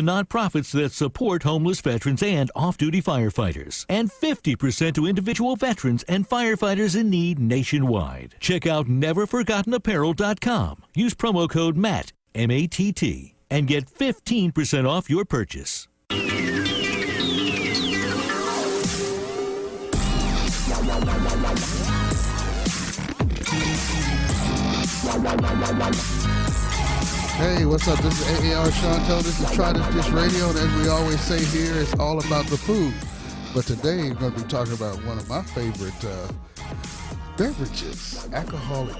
nonprofits that support homeless veterans and off-duty firefighters, and 50% to individual veterans and firefighters in need nationwide. Check out neverforgottenapparel.com. Use promo code MATT, M-A-T-T, and get 15% off your purchase. Hey, what's up? This is AAR Chantel. This is Try This Dish Radio, and as we always say here, it's all about the food. But today, we're going to be talking about one of my favorite beverages, alcoholic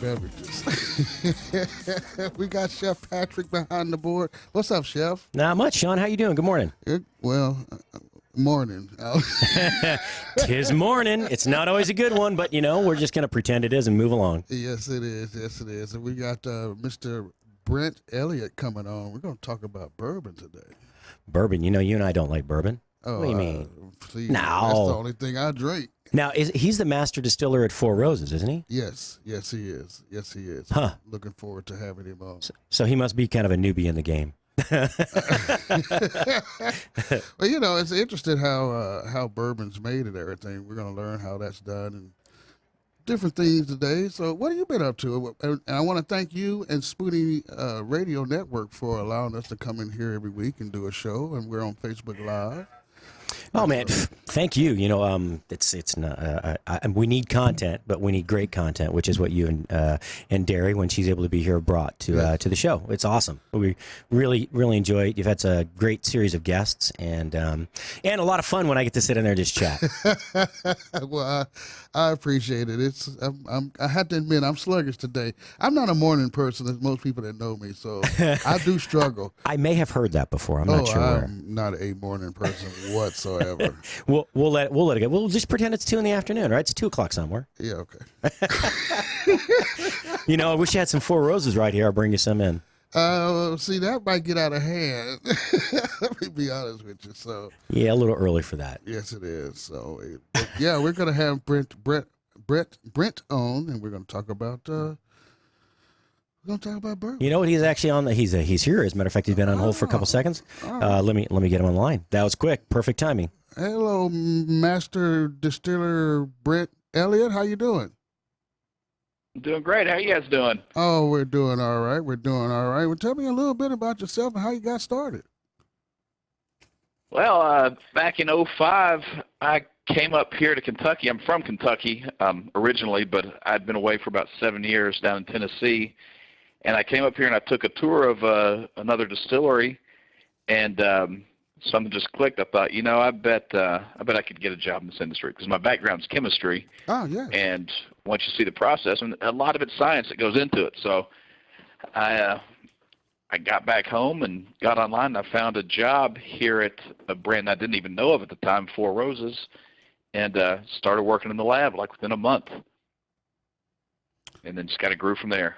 beverages. We got Chef Patrick behind the board. What's up, Chef? Not much, Sean. How you doing? Good morning. Morning. 'Tis morning. It's not always a good one, but, we're just going to pretend it is and move along. Yes, it is. Yes, it is. And we got Mr. Brent Elliott coming on. We're going to talk about bourbon today. Bourbon? You and I don't like bourbon. Oh, what do you mean? Please, No. That's the only thing I drink. Now, he's the master distiller at Four Roses, isn't he? Yes, he is. Yes, he is. Huh. Looking forward to having him on. So he must be kind of a newbie in the game. Well, it's interesting how bourbon's made and everything. We're going to learn how that's done and different things today. So what have you been up to? And I want to thank you and Spoony Radio Network for allowing us to come in here every week and do a show, and we're on Facebook Live. Oh man, thank you. It's not. We need content, but we need great content, which is what you and Darie, when she's able to be here, brought to the show. It's awesome. We really enjoy it. You've had a great series of guests, and a lot of fun when I get to sit in there and just chat. Well, I appreciate it. I have to admit, I'm sluggish today. I'm not a morning person, as most people that know me, so I do struggle. I may have heard that before. I'm not sure where. I'm not a morning person whatsoever. We'll let it go. We'll just pretend it's 2 PM, right? It's 2:00 somewhere. Yeah, okay. I wish you had some Four Roses right here. I'll bring you some in. See, that might get out of hand. Let me be honest with you. So yeah, a little early for that. Yes, it is. So yeah, we're gonna have Brent on, and we're gonna talk about bourbon. You know what? He's actually on. He's here. As a matter of fact, he's been on hold for a couple seconds. Let me get him online. That was quick. Perfect timing. Hello, Master Distiller Brent Elliott. How you doing? I'm doing great. How you guys doing? Oh, we're doing all right. Well, tell me a little bit about yourself and how you got started. Well, back in '05, I came up here to Kentucky. I'm from Kentucky originally, but I'd been away for about 7 years down in Tennessee. And I came up here and I took a tour of another distillery, and something just clicked. I thought, I bet I could get a job in this industry because my background's chemistry. Oh, yeah. And once you see the process, and a lot of it's science that goes into it. So I got back home and got online, and I found a job here at a brand I didn't even know of at the time, Four Roses, and started working in the lab within a month, and then just kind of grew from there.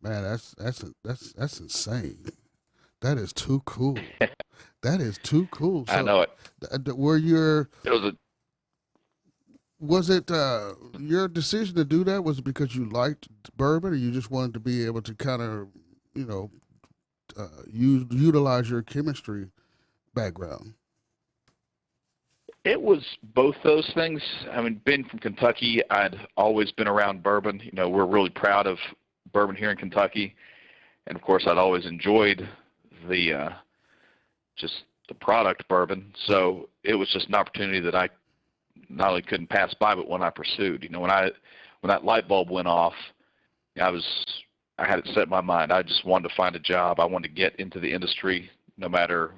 Man, that's insane. That is too cool. That is too cool. So, I know it. Was it your decision to do that? Was it because you liked bourbon, or you just wanted to be able to kind of, utilize your chemistry background? It was both those things. I mean, being from Kentucky, I'd always been around bourbon. We're really proud of bourbon here in Kentucky, and of course I'd always enjoyed the product bourbon, so it was just an opportunity that I not only couldn't pass by, but one I pursued. When that light bulb went off, I had it set in my mind. I just wanted to find a job. I wanted to get into the industry, no matter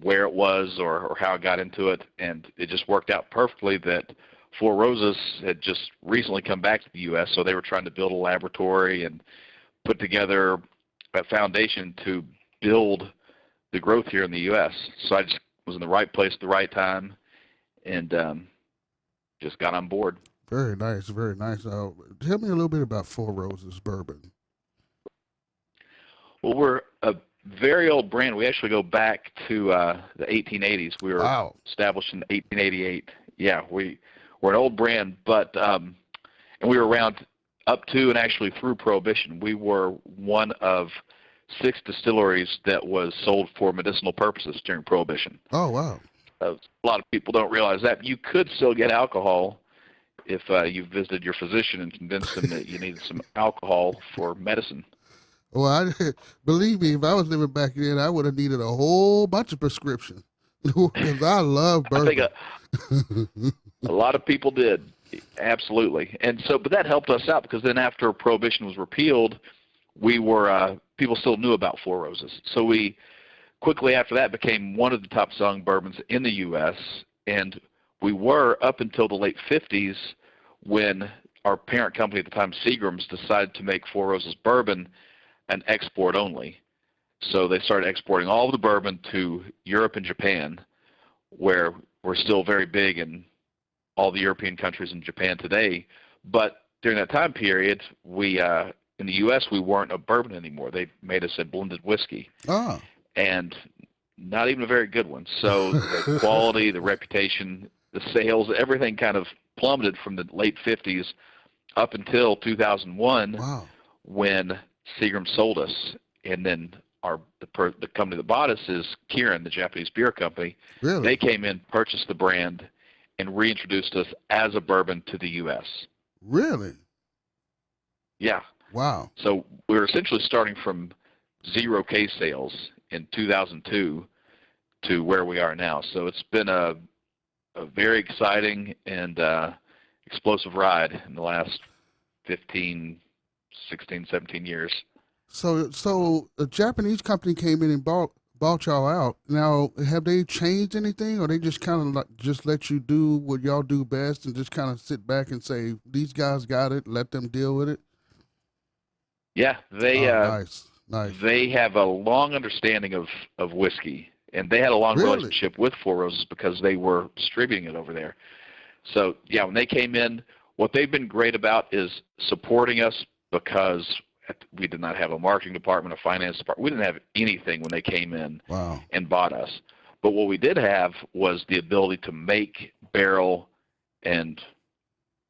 where it was or how I got into it, and it just worked out perfectly that Four Roses had just recently come back to the U.S., so they were trying to build a laboratory and put together a foundation to build the growth here in the U.S. So I just was in the right place at the right time, and just got on board. Very nice, very nice. Tell me a little bit about Four Roses Bourbon. Well, we're a very old brand. We actually go back to the 1880s. We were established in 1888. Yeah, we're an old brand, but and we were around up to and actually through Prohibition. We were one of 6 distilleries that was sold for medicinal purposes during Prohibition. Oh, wow. A lot of people don't realize that. You could still get alcohol if you visited your physician and convinced them that you needed some alcohol for medicine. Well, believe me, if I was living back then, I would have needed a whole bunch of prescriptions because I love bourbon. I think a lot of people did, absolutely. And so, but that helped us out because then after Prohibition was repealed, we were people still knew about Four Roses. So we quickly after that became one of the top selling bourbons in the U.S. And we were up until the late 50s when our parent company at the time, Seagram's, decided to make Four Roses bourbon an export only. So they started exporting all of the bourbon to Europe and Japan, where we're still very big in all the European countries and Japan today. But during that time period, we in the U.S., we weren't a bourbon anymore. They made us a blended whiskey. Oh. And not even a very good one. So the quality, the reputation, the sales, everything kind of plummeted from the late 50s up until 2001 Wow. when Seagram sold us. And then the company that bought us is Kirin, the Japanese beer company. Really? They came in, purchased the brand, and reintroduced us as a bourbon to the U.S. Really? Yeah. Wow. So we were essentially starting from 0 case sales in 2002 to where we are now. So it's been a very exciting and explosive ride in the last 15, 16, 17 years. So a Japanese company came in and bought y'all out. Now, have they changed anything, or they just kind of like just let you do what y'all do best and just kind of sit back and say these guys got it, let them deal with it? Yeah, they nice. They have a long understanding of whiskey, and they had a long Really? relationship with Four Roses because they were distributing it over there. So yeah, when they came in, what they've been great about is supporting us because we did not have a marketing department, a finance department. We didn't have anything when they came in Wow. and bought us. But what we did have was the ability to make, barrel, and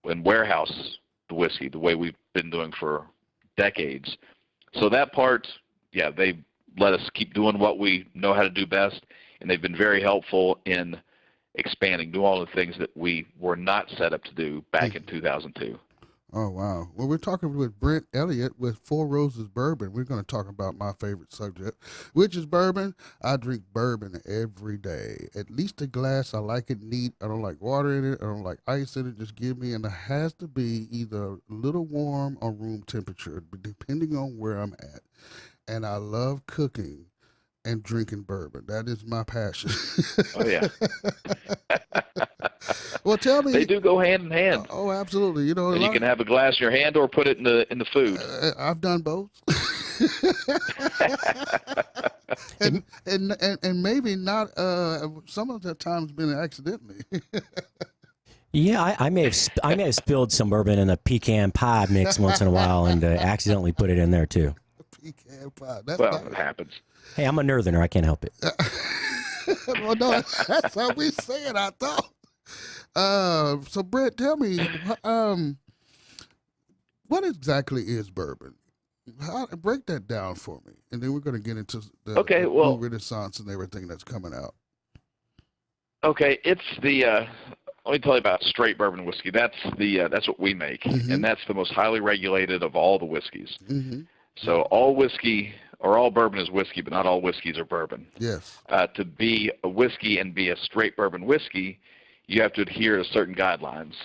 warehouse the whiskey the way we've been doing for decades. So that part, yeah, they let us keep doing what we know how to do best, and they've been very helpful in expanding, doing all the things that we were not set up to do back in 2002. Oh, wow. Well, we're talking with Brent Elliott with Four Roses Bourbon. We're going to talk about my favorite subject, which is bourbon. I drink bourbon every day. At least a glass. I like it neat. I don't like water in it. I don't like ice in it. Just give me, and it has to be either a little warm or room temperature, depending on where I'm at. And I love cooking and drinking bourbon. That is my passion. Oh, yeah. Well, tell me. They do go hand in hand. Oh, absolutely. You know, and you can have a glass in your hand or put it in the food. I've done both. and maybe not some of the times been accidentally. Yeah, I may have spilled some bourbon in a pecan pie mix once in a while and accidentally put it in there too. Pecan pie. That's well, nice. it happens. Hey, I'm a northerner. I can't help it. Well, no, that's how we say it, I thought. So Brett, tell me, what exactly is bourbon? Break that down for me, and then we're going to get into the new Renaissance and everything that's coming out. Okay, it's the. Let me tell you about straight bourbon whiskey. That's what we make, and that's the most highly regulated of all the whiskeys. Mm-hmm. So all whiskey or all bourbon is whiskey, but not all whiskeys are bourbon. Yes. To be a whiskey and be a straight bourbon whiskey, you have to adhere to certain guidelines.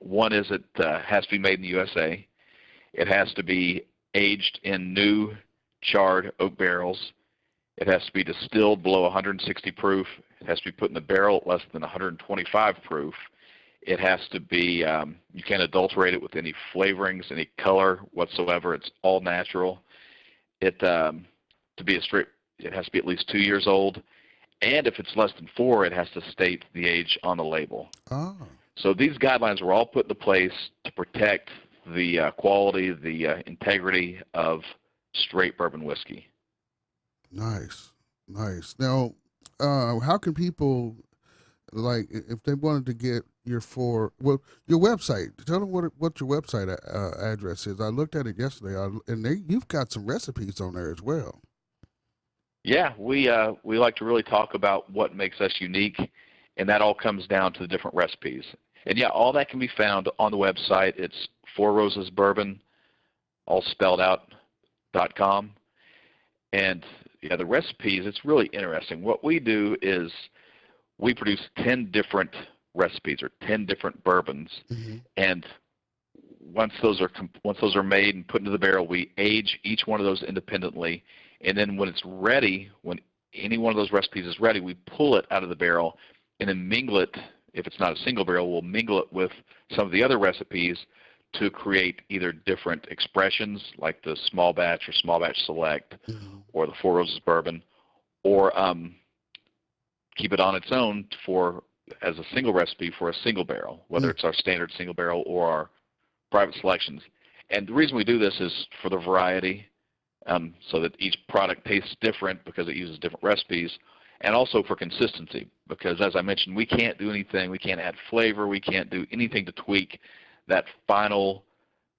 One is it has to be made in the USA. It has to be aged in new charred oak barrels. It has to be distilled below 160 proof. It has to be put in a barrel at less than 125 proof. It has to be, you can't adulterate it with any flavorings, any color whatsoever. It's all natural. To be a straight, it has to be at least 2 years old. And if it's less than 4, it has to state the age on the label. Oh. So these guidelines were all put into place to protect the quality, the integrity of straight bourbon whiskey. Nice. Now, how can people like if they wanted to get your your website, tell them what your website address is. I looked at it yesterday, and you've got some recipes on there as well. Yeah, we like to really talk about what makes us unique, and that all comes down to the different recipes. And yeah, all that can be found on the website. It's Four Roses Bourbon, all spelled out, .com. And yeah, the recipes, it's really interesting. What we do is we produce 10 different recipes or 10 different bourbons, and once those are made and put into the barrel, we age each one of those independently, and then when it's ready, when any one of those recipes is ready, we pull it out of the barrel and then mingle it. If it's not a single barrel, we'll mingle it with some of the other recipes to create either different expressions like the small batch or small batch select or the Four Roses Bourbon, or keep it on its own as a single recipe for a single barrel, whether it's our standard single barrel or our private selections. And the reason we do this is for the variety, so that each product tastes different because it uses different recipes, and also for consistency because, as I mentioned, we can't do anything. We can't add flavor. We can't do anything to tweak that final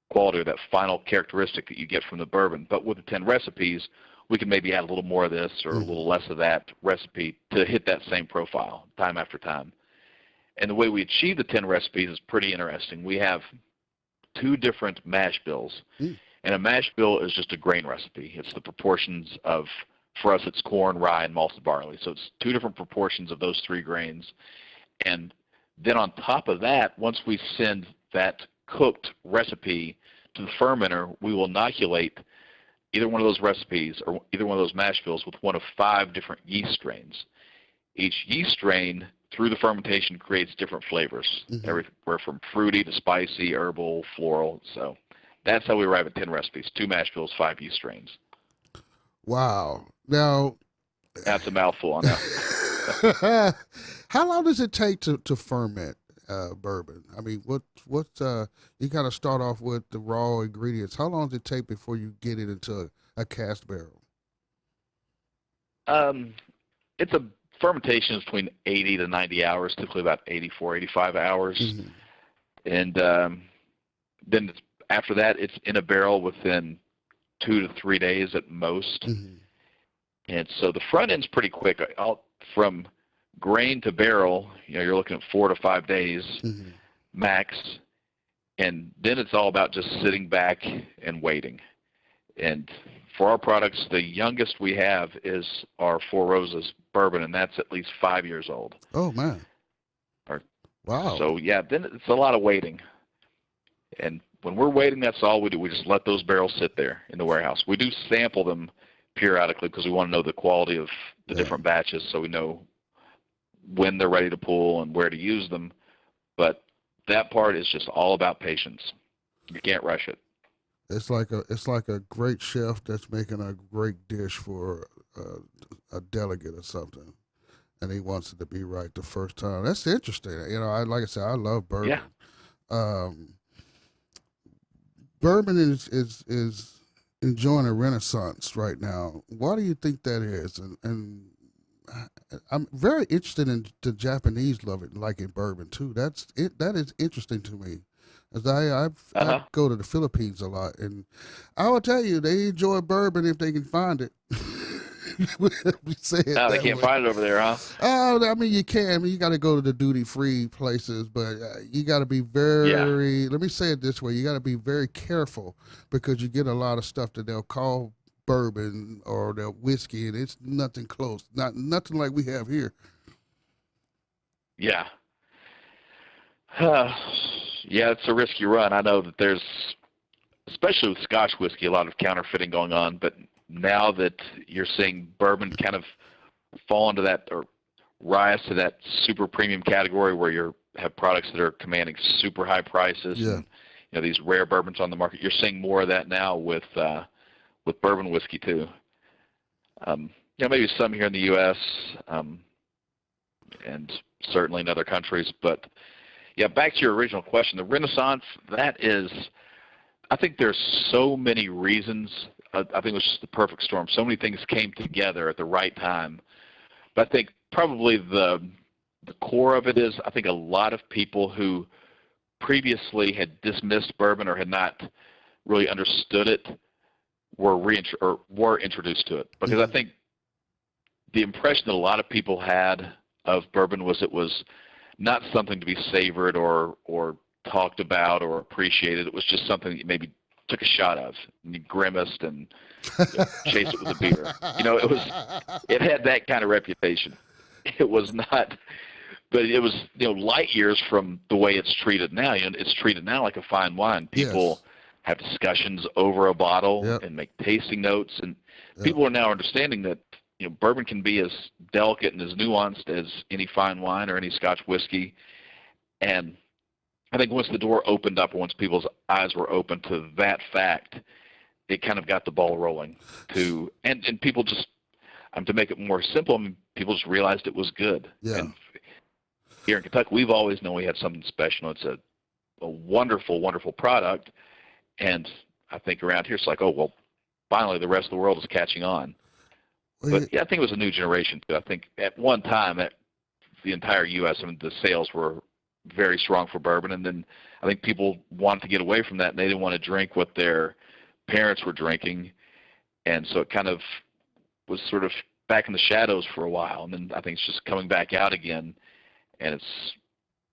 quality or that final characteristic that you get from the bourbon. But with the 10 recipes, we can maybe add a little more of this or a little less of that recipe to hit that same profile time after time. And the way we achieve the 10 recipes is pretty interesting. We have 2 different mash bills. And a mash bill is just a grain recipe. It's the proportions of, for us, it's corn, rye, and malted barley. So it's 2 different proportions of those 3 grains. And then on top of that, once we send that cooked recipe to the fermenter, we will inoculate either one of those recipes or either one of those mash bills with one of 5 different yeast strains. Each yeast strain, through the fermentation, creates different flavors, everywhere from fruity to spicy, herbal, floral. So that's how we arrive at 10 recipes: 2 mash bills, 5 yeast strains. Wow. Now, that's a mouthful on that. How long does it take to ferment bourbon? I mean, what you got to start off with the raw ingredients. How long does it take before you get it into a cast barrel? It's a fermentation is between 80 to 90 hours, typically about 84, 85 hours. And then after that, it's in a barrel within 2 to 3 days at most. And so the front end's pretty quick. From grain to barrel, you're looking at 4 to 5 days max. And then it's all about just sitting back and waiting. And for our products, the youngest we have is our Four Roses Bourbon, and that's at least 5 years old. Oh, man. Wow. So, yeah, then it's a lot of waiting. And when we're waiting, that's all we do. We just let those barrels sit there in the warehouse. We do sample them periodically because we want to know the quality of the different batches so we know when they're ready to pull and where to use them. But that part is just all about patience. You can't rush it. It's like a great chef that's making a great dish for a delegate or something, and he wants it to be right the first time. That's interesting. Like I said, I love bourbon. Yeah. Bourbon is enjoying a renaissance right now. Why do you think that is? And I'm very interested in the Japanese liking bourbon too. That is interesting to me. As I go to the Philippines a lot, and I will tell you, they enjoy bourbon if they can find it. We say it they can't find it over there, huh? I mean, you can. I mean, you got to go to the duty-free places, but you got to be very, let me say it this way, you got to be very careful because you get a lot of stuff that they'll call bourbon or their whiskey, and it's nothing close, nothing like we have here. Yeah. Yeah, it's a risky run. I know that there's, especially with Scotch whiskey, a lot of counterfeiting going on, but now that you're seeing bourbon kind of fall into that or rise to that super premium category where you have products that are commanding super high prices, and these rare bourbons on the market, you're seeing more of that now with bourbon whiskey too. Maybe some here in the U.S. And certainly in other countries, but yeah, back to your original question, the Renaissance, that is, I think there's so many reasons. I think it was just the perfect storm. So many things came together at the right time. But I think probably the the core of it is, I think a lot of people who previously had dismissed bourbon or had not really understood it were introduced to it. Because I think the impression that a lot of people had of bourbon was it was not something to be savored or talked about or appreciated. It was just something that you maybe took a shot of and you grimaced and chased it with a beer. It had that kind of reputation. It was not, but it was, light years from the way it's treated now. It's treated now like a fine wine. People have discussions over a bottle and make tasting notes, and people are now understanding that bourbon can be as delicate and as nuanced as any fine wine or any Scotch whiskey. And I think once the door opened up, once people's eyes were open to that fact, it kind of got the ball rolling. And people just, to make it more simple, people just realized it was good. Yeah. And here in Kentucky, we've always known we had something special. It's a wonderful, wonderful product. And I think around here, it's like, oh, well, finally the rest of the world is catching on. But I think it was a new generation too. I think at one time, the entire U.S., the sales were very strong for bourbon, and then I think people wanted to get away from that, and they didn't want to drink what their parents were drinking, and so it kind of was sort of back in the shadows for a while, and then I think it's just coming back out again, and it's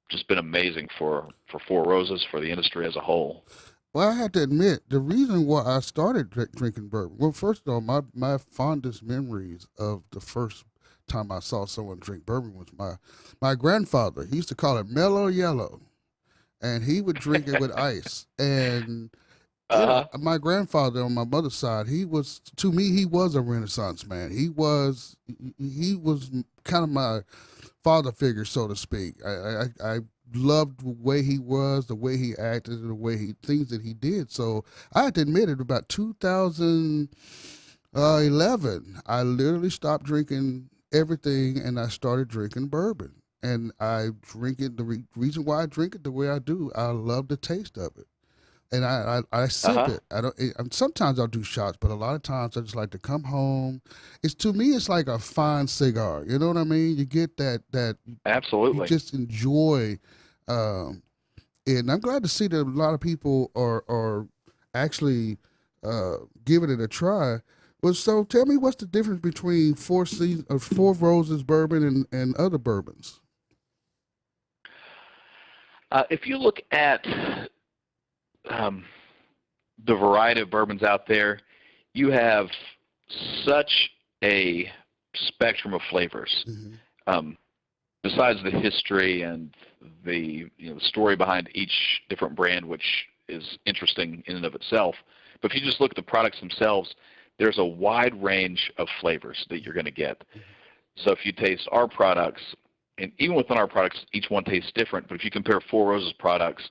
just been amazing for Four Roses, for the industry as a whole. Well, I have to admit, the reason why I started drinking bourbon, well, first of all, my fondest memories of the first time I saw someone drink bourbon was my grandfather. He used to call it mellow yellow, and he would drink it with ice. And my grandfather on my mother's side, to me, he was a Renaissance man. He was kind of my father figure, so to speak. I loved the way he was, the way he acted, and the way things that he did. So I had to admit it, about 2011, I literally stopped drinking everything and I started drinking bourbon. And I drink it, the reason why I drink it the way I do, I love the taste of it. And I sip it. Sometimes I'll do shots, but a lot of times I just like to come home. To me, it's like a fine cigar. You know what I mean? You get that. Absolutely. You just enjoy. And I'm glad to see that a lot of people are actually giving it a try. Well, so tell me, what's the difference between Four Roses bourbon and other bourbons? If you look at the variety of bourbons out there, you have such a spectrum of flavors. Besides the history and the story behind each different brand, which is interesting in and of itself, but if you just look at the products themselves, there's a wide range of flavors that you're going to get. So if you taste our products, and even within our products, each one tastes different, but if you compare Four Roses products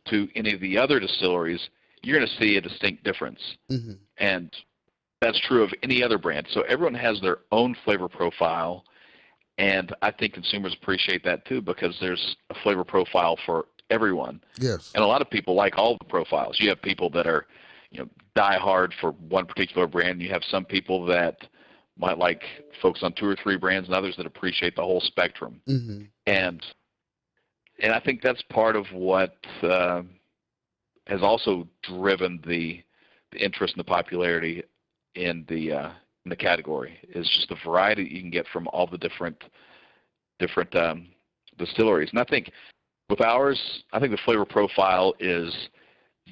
to any of the other distilleries, you're going to see a distinct difference. And that's true of any other brand. So everyone has their own flavor profile, and I think consumers appreciate that too, because there's a flavor profile for everyone. Yes. And a lot of people like all the profiles. You have people that are, die hard for one particular brand. You have some people that might like focus on two or three brands, and others that appreciate the whole spectrum. And I think that's part of what has also driven the interest and the popularity in the category, is just the variety that you can get from all the different distilleries. And I think with ours, I think the flavor profile is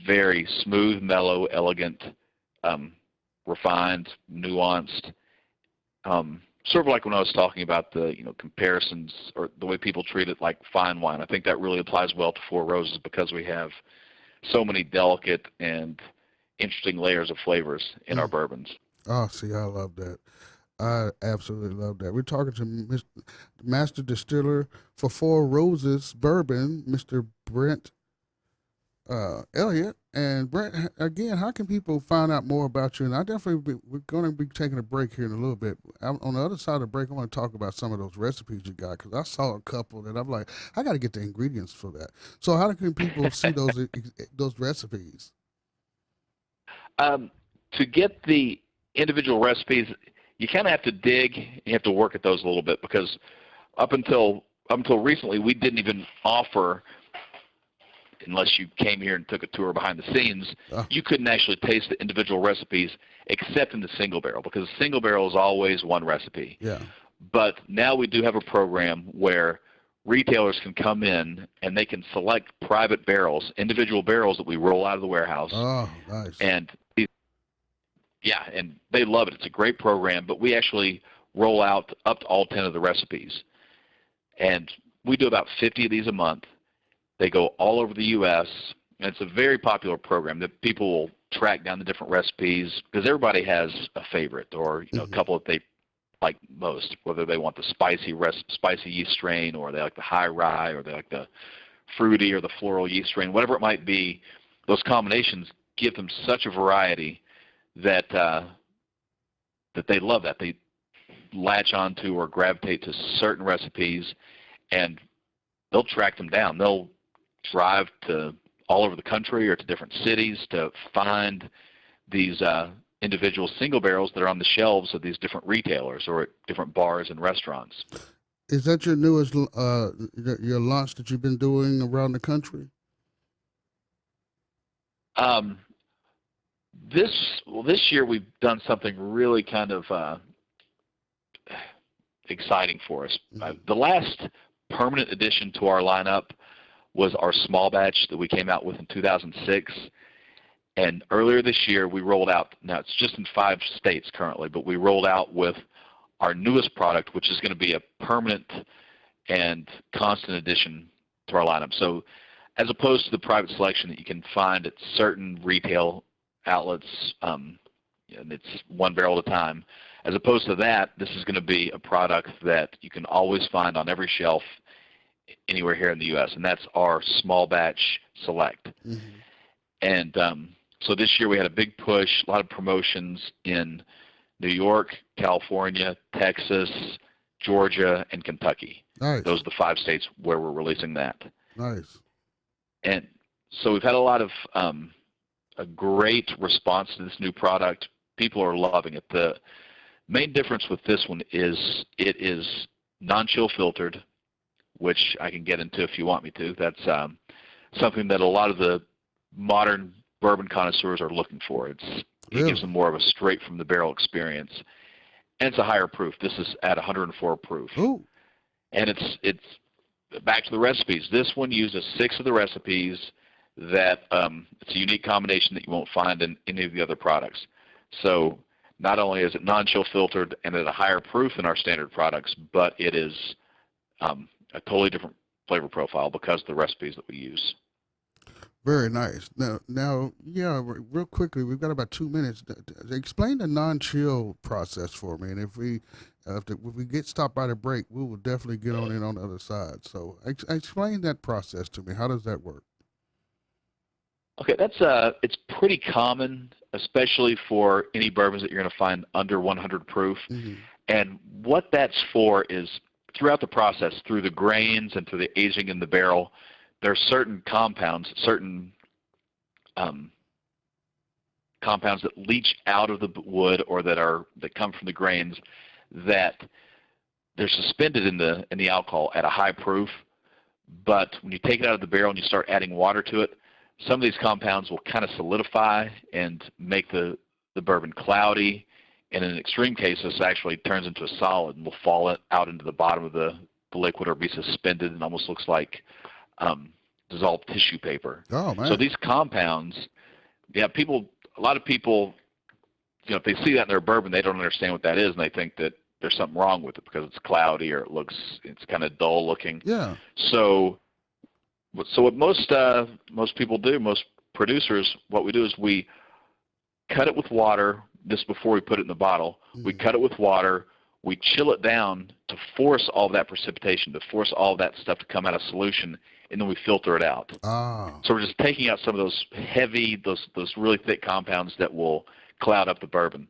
very smooth, mellow, elegant, refined, nuanced. Sort of like when I was talking about the comparisons or the way people treat it like fine wine. I think that really applies well to Four Roses because we have so many delicate and interesting layers of flavors in our bourbons. Oh, see, I love that. I absolutely love that. We're talking to Master Distiller for Four Roses Bourbon, Mr. Brent Elliott. And Brent, again, how can people find out more about you? And we're going to be taking a break here in a little bit. On the other side of the break, I want to talk about some of those recipes you got, because I saw a couple that I'm like, I got to get the ingredients for that. So how can people see those recipes? To get the individual recipes, you kind of have to dig. You have to work at those a little bit, because up until up until recently, we didn't even offer, unless you came here and took a tour behind the scenes, you couldn't actually taste the individual recipes except in the single barrel, because the single barrel is always one recipe. Yeah. But now we do have a program where retailers can come in and they can select private barrels, individual barrels that we roll out of the warehouse. Oh, nice. And yeah, and they love it. It's a great program, but we actually roll out up to all 10 of the recipes. And we do about 50 of these a month. They go all over the U.S., and it's a very popular program that people will track down the different recipes, because everybody has a favorite, or a couple that they like most, whether they want the spicy yeast strain, or they like the high rye, or they like the fruity or the floral yeast strain, whatever it might be. Those combinations give them such a variety that that they love that. They latch onto or gravitate to certain recipes, and they'll track them down. They'll drive to all over the country or to different cities to find these individual single barrels that are on the shelves of these different retailers or at different bars and restaurants. Is that your newest your launch that you've been doing around the country? This year we've done something really kind of exciting for us. The last permanent addition to our lineup was our small batch that we came out with in 2006. And earlier this year we rolled out, now it's just in 5 states currently, but we rolled out with our newest product, which is going to be a permanent and constant addition to our lineup. So as opposed to the private selection that you can find at certain retail outlets, and it's one barrel at a time, as opposed to that, this is going to be a product that you can always find on every shelf anywhere here in the U.S., and that's our small batch select. And so this year we had a big push, a lot of promotions in New York, California, Texas, Georgia, and Kentucky. Nice. Those are the 5 states where we're releasing that. Nice. And so we've had a lot of a great response to this new product. People are loving it. The main difference with this one is it is non-chill filtered, which I can get into if you want me to. That's something that a lot of the modern bourbon connoisseurs are looking for. It gives them more of a straight from the barrel experience, and it's a higher proof. This is at 104 proof. Ooh. And it's back to the recipes. This one uses 6 of the recipes that it's a unique combination that you won't find in any of the other products. So not only is it non-chill filtered and at a higher proof than our standard products, but it is a totally different flavor profile because of the recipes that we use. Very nice. Now, yeah, real quickly, we've got about 2 minutes. Explain the non-chill process for me, and if we get stopped by the break, we will definitely get on in on the other side. So, explain that process to me. How does that work? Okay, it's pretty common, especially for any bourbons that you're going to find under 100 proof. And what that's for is throughout the process, through the grains and through the aging in the barrel, there are certain compounds, compounds that leach out of the wood or that come from the grains, that they're suspended in the alcohol at a high proof. But when you take it out of the barrel and you start adding water to it, some of these compounds will kind of solidify and make the bourbon cloudy. And in an extreme case, this actually turns into a solid and will fall out into the bottom of the liquid or be suspended and almost looks like dissolved tissue paper. Oh, man. So these compounds, a lot of people, if they see that in their bourbon, they don't understand what that is, and they think that there's something wrong with it because it's cloudy or it's kind of dull looking. Yeah. So what most people do, most producers, what we do is we cut it with water. This before we put it in the bottle. We cut it with water. We chill it down to force all of that precipitation, to force all of that stuff to come out of solution, and then we filter it out. So we're just taking out some of those heavy, those really thick compounds that will cloud up the bourbon,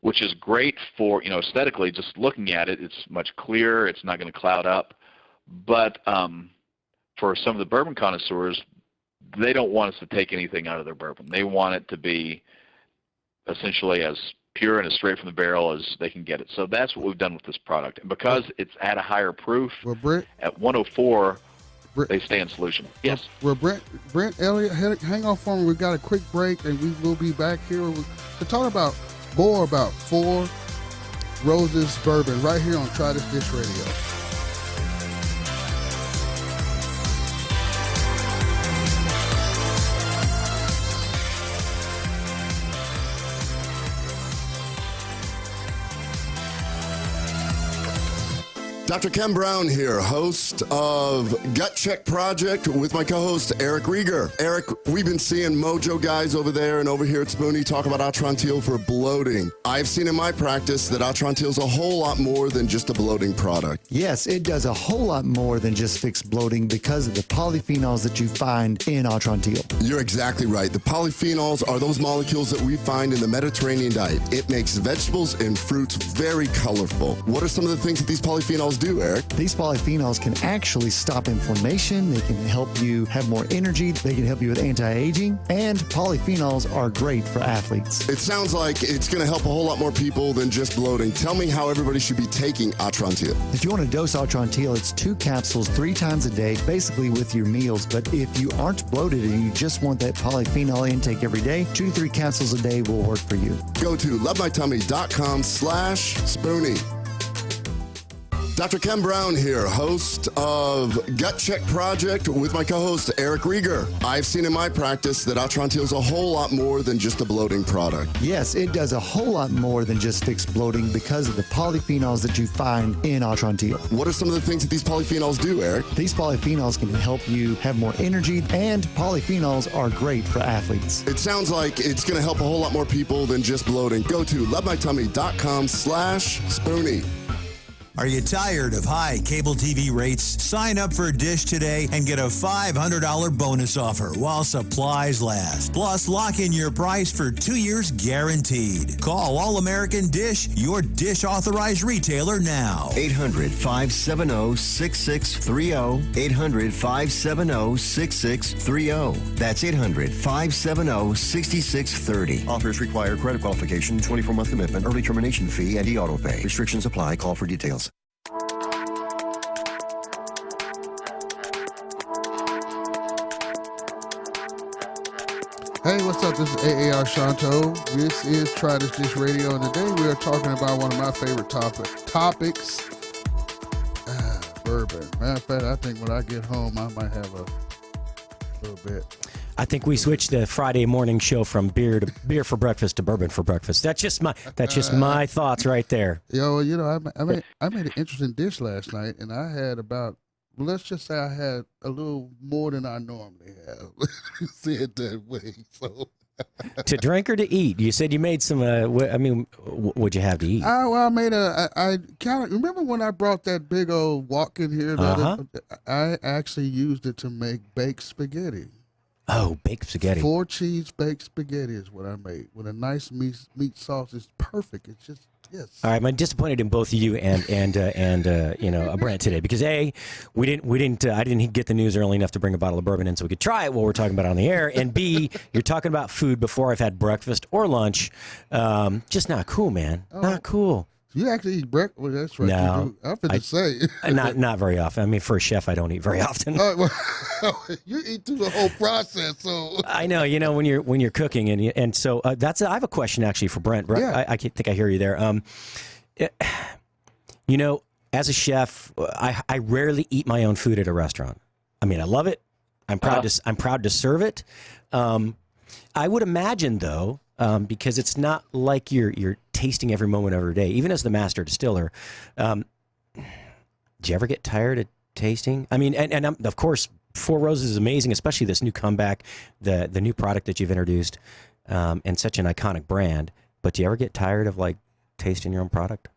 which is great for, aesthetically, just looking at it, it's much clearer. It's not going to cloud up. But for some of the bourbon connoisseurs, they don't want us to take anything out of their bourbon. They want it to be essentially as pure and as straight from the barrel as they can get it. So that's what we've done with this product. And because it's at a higher proof, Well, Brent, at 104, they stay in solution. Yes. Well, Brent Elliott, hang on for me. We've got a quick break, and we will be back here to talk about more about Four Roses Bourbon right here on Try This Dish Radio. Dr. Ken Brown here, host of Gut Check Project with my co-host Eric Rieger. Eric, we've been seeing Mojo guys over there and over here at Spoony talk about Atrantil for bloating. I've seen in my practice that Atrantil is a whole lot more than just a bloating product. Yes, it does a whole lot more than just fix bloating because of the polyphenols that you find in Atrantil. You're exactly right. The polyphenols are those molecules that we find in the Mediterranean diet. It makes vegetables and fruits very colorful. What are some of the things that these polyphenols do, Eric? These polyphenols can actually stop inflammation. They can help you have more energy. They can help you with anti-aging. And polyphenols are great for athletes. It sounds like it's going to help a whole lot more people than just bloating. Tell me how everybody should be taking Atrantil. If you want to dose Atrantil, it's 2 capsules 3 times a day, basically with your meals. But if you aren't bloated and you just want that polyphenol intake every day, 2 to 3 capsules a day will work for you. Go to lovemytummy.com/Spoony. Dr. Ken Brown here, host of Gut Check Project with my co-host Eric Rieger. I've seen in my practice that Atrantil is a whole lot more than just a bloating product. Yes, it does a whole lot more than just fix bloating because of the polyphenols that you find in Atrantil. What are some of the things that these polyphenols do, Eric? These polyphenols can help you have more energy, and polyphenols are great for athletes. It sounds like it's going to help a whole lot more people than just bloating. Go to lovemytummy.com/Spoony. Are you tired of high cable TV rates? Sign up for Dish today and get a $500 bonus offer while supplies last. Plus, lock in your price for 2 years guaranteed. Call All American Dish, your Dish authorized retailer now. 800-570-6630. 800-570-6630. That's 800-570-6630. Offers require credit qualification, 24-month commitment, early termination fee, and e-auto pay. Restrictions apply. Call for details. Hey, what's up? This is AAR Shanto. This is Try This Dish Radio, and today we are talking about one of my favorite topics, bourbon. Matter of fact, I think when I get home, I might have a little bit. I think we switched the Friday morning show from beer for breakfast to bourbon for breakfast. That's just my thoughts right there. Yo, you know, I made an interesting dish last night, and I had about, let's just say I had a little more than I normally have. Say it that way. So to drink or to eat? You said you made some. What'd you have to eat? I made I kind of remember when I brought that big old wok in here. I actually used it to make baked spaghetti. Oh, baked spaghetti. 4 cheese baked spaghetti is what I made with a nice meat sauce. It's perfect. It's just, yes. All right, I'm disappointed in both of you and Brent today because I didn't get the news early enough to bring a bottle of bourbon in so we could try it while we're talking about it on the air. And B, you're talking about food before I've had breakfast or lunch. Just not cool, man. Not cool. You actually eat breakfast? Well, that's right. No, I'm finna say. not very often. I mean, for a chef, I don't eat very often. You eat through the whole process, so. I know. You know, when you're cooking, and so I have a question actually for Brent. Brent, yeah. I think I hear you there. You know, as a chef, I rarely eat my own food at a restaurant. I mean, I love it. I'm proud to serve it. I would imagine though. Because it's not like you're tasting every moment of every day. Even as the master distiller, do you ever get tired of tasting? I mean, and of course, Four Roses is amazing, especially this new comeback, the new product that you've introduced, and such an iconic brand. But do you ever get tired of like tasting your own product?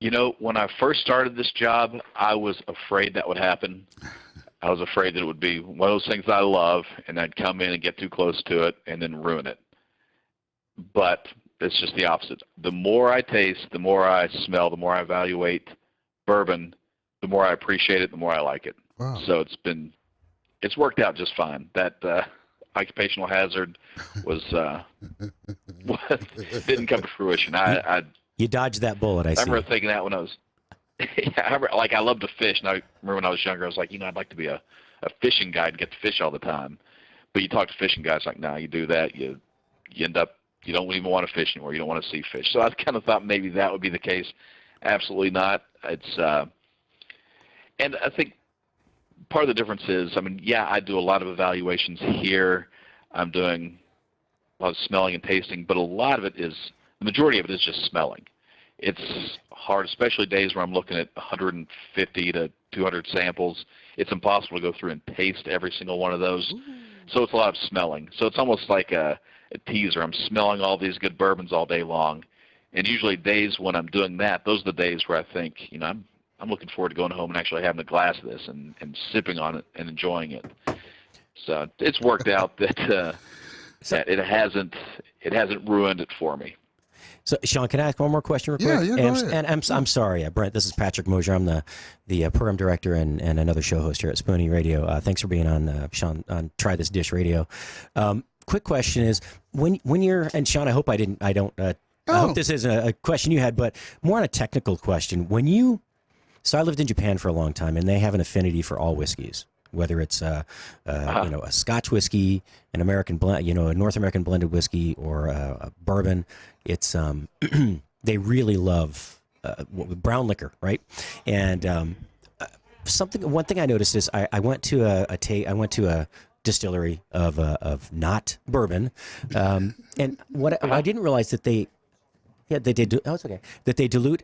You know, when I first started this job, I was afraid that would happen. I was afraid that it would be one of those things I love, and I'd come in and get too close to it and then ruin it. But it's just the opposite. The more I taste, the more I smell, the more I evaluate bourbon, the more I appreciate it, the more I like it. Wow. So it's worked out just fine. That occupational hazard was didn't come to fruition. You dodged that bullet, I see. I remember thinking that when I was I love to fish, and I remember when I was younger, I was like, I'd like to be a fishing guide and get to fish all the time. But you talk to fishing guys like, no, you do that, you end up, you don't even want to fish anymore. You don't want to see fish. So I kind of thought maybe that would be the case. Absolutely not. It's and I think part of the difference is, I do a lot of evaluations here. I'm doing a lot of smelling and tasting, but the majority of it is just smelling. It's hard, especially days where I'm looking at 150 to 200 samples. It's impossible to go through and taste every single one of those. Ooh. So it's a lot of smelling. So it's almost like a teaser. I'm smelling all these good bourbons all day long. And usually days when I'm doing that, those are the days where I think, I'm looking forward to going home and actually having a glass of this and sipping on it and enjoying it. So it's worked out that that it hasn't ruined it for me. So, Sean, can I ask one more question real quick? Yeah, go ahead. And I'm sorry, Brent, this is Patrick Mosier. I'm the program director and another show host here at Spoony Radio. Thanks for being on, Sean, on Try This Dish Radio. Quick question is, when you're, and Sean, I hope I hope this isn't a question you had, but more on a technical question. So I lived in Japan for a long time, and they have an affinity for all whiskeys, whether it's a Scotch whiskey, an American blend, a North American blended whiskey, or a bourbon. It's they really love brown liquor, right? And one thing I noticed is I went to a distillery of not bourbon, and what I didn't realize that they dilute